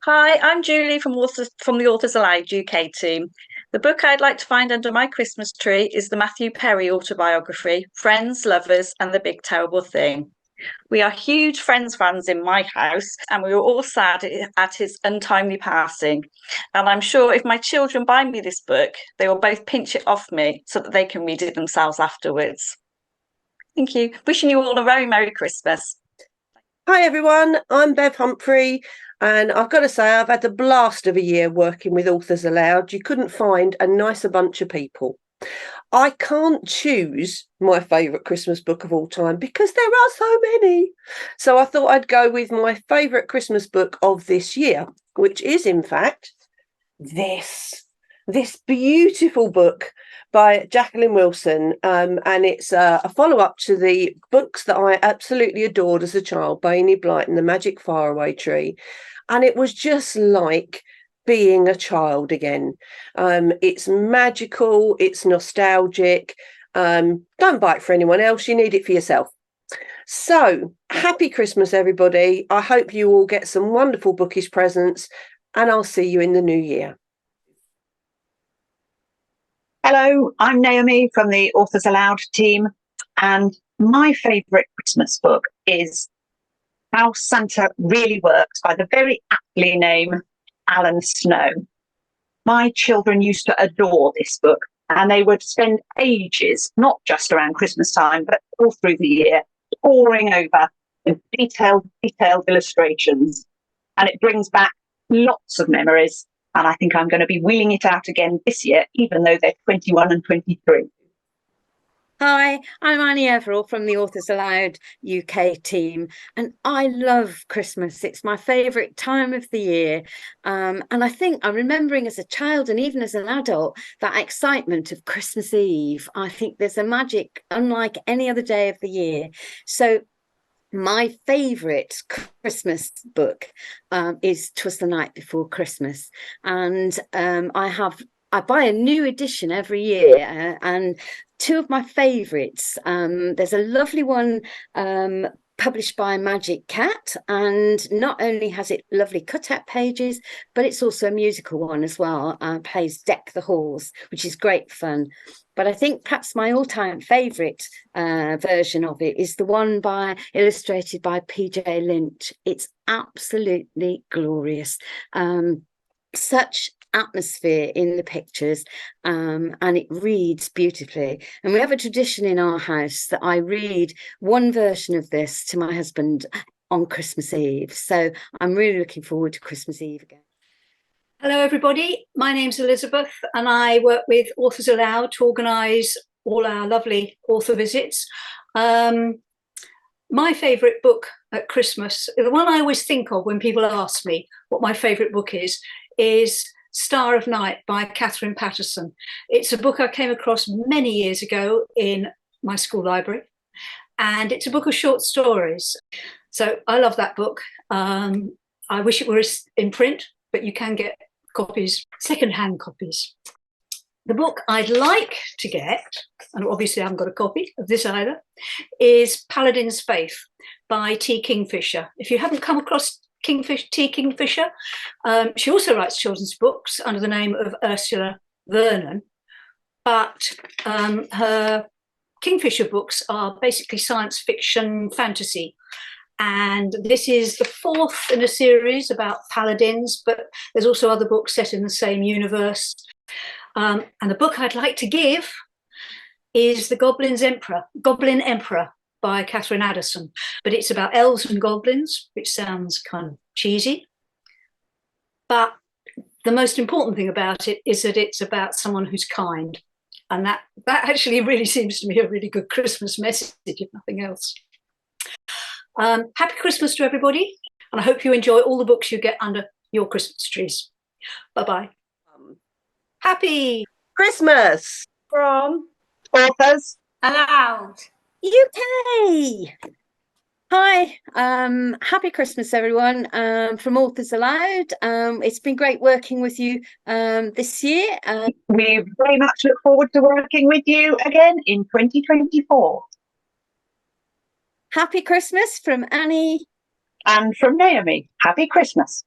Hi, I'm Julie from the Authors Aloud UK team. The book I'd like to find under my Christmas tree is the Matthew Perry autobiography, Friends, Lovers, and the Big Terrible Thing. We are huge Friends fans in my house, and we were all sad at his untimely passing. And I'm sure if my children buy me this book, they will both pinch it off me so that they can read it themselves afterwards. Thank you. Wishing you all a very Merry Christmas. Hi everyone, I'm Bev Humphrey, and I've got to say I've had the blast of a year working with Authors Aloud. You couldn't find a nicer bunch of people. I can't choose my favourite Christmas book of all time because there are so many. So I thought I'd go with my favourite Christmas book of this year, which is in fact this beautiful book by Jacqueline Wilson, and it's a follow-up to the books that I absolutely adored as a child, Boney Blight and the Magic Faraway Tree, and it was just like being a child again. It's magical, it's nostalgic. Don't buy it for anyone else, you need it for yourself. So happy Christmas everybody. I hope you all get some wonderful bookish presents, and I'll see you in the new year. Hello, I'm Naomi from the Authors Aloud team, and my favourite Christmas book is How Santa Really Works by the very aptly named Alan Snow. My children used to adore this book, and they would spend ages, not just around Christmas time, but all through the year, poring over the detailed illustrations. And it brings back lots of memories. And I think I'm going to be wheeling it out again this year, even though they're 21 and 23. Hi, I'm Annie Everall from the Authors Aloud UK team, and I love Christmas. It's my favourite time of the year. And I think I'm remembering as a child and even as an adult, that excitement of Christmas Eve. I think there's a magic unlike any other day of the year. So my favourite Christmas book is 'Twas the Night Before Christmas, and I buy a new edition every year, and two of my favourites. There's a lovely one published by Magic Cat, and not only has it lovely cut-out pages, but it's also a musical one as well. Plays Deck the Halls, which is great fun. But I think perhaps my all-time favourite version of it is the one illustrated by PJ Lynch. It's absolutely glorious. Such atmosphere in the pictures, and it reads beautifully. And we have a tradition in our house that I read one version of this to my husband on Christmas Eve. So I'm really looking forward to Christmas Eve again. Hello everybody, my name's Elizabeth and I work with Authors Aloud to organise all our lovely author visits. My favourite book at Christmas, the one I always think of when people ask me what my favourite book is Star of Night by Catherine Patterson. It's a book I came across many years ago in my school library, and it's a book of short stories. So I love that book. I wish it were in print, but you can get copies, second-hand copies. The book I'd like to get, and obviously I haven't got a copy of this either, is Paladin's Faith by T. Kingfisher. If you haven't come across T. Kingfisher, she also writes children's books under the name of Ursula Vernon, but her Kingfisher books are basically science fiction fantasy. And this is the fourth in a series about paladins, but there's also other books set in the same universe. And the book I'd like to give is The Goblin Emperor by Catherine Addison. But it's about elves and goblins, which sounds kind of cheesy. But the most important thing about it is that it's about someone who's kind. And that actually really seems to me a really good Christmas message, if nothing else. Happy Christmas to everybody, and I hope you enjoy all the books you get under your Christmas trees. Bye-bye. Happy Christmas From Authors Aloud UK. Hi, happy Christmas everyone, from Authors Aloud. It's been great working with you this year. We very much look forward to working with you again in 2024. Happy Christmas from Annie. And from Naomi, happy Christmas.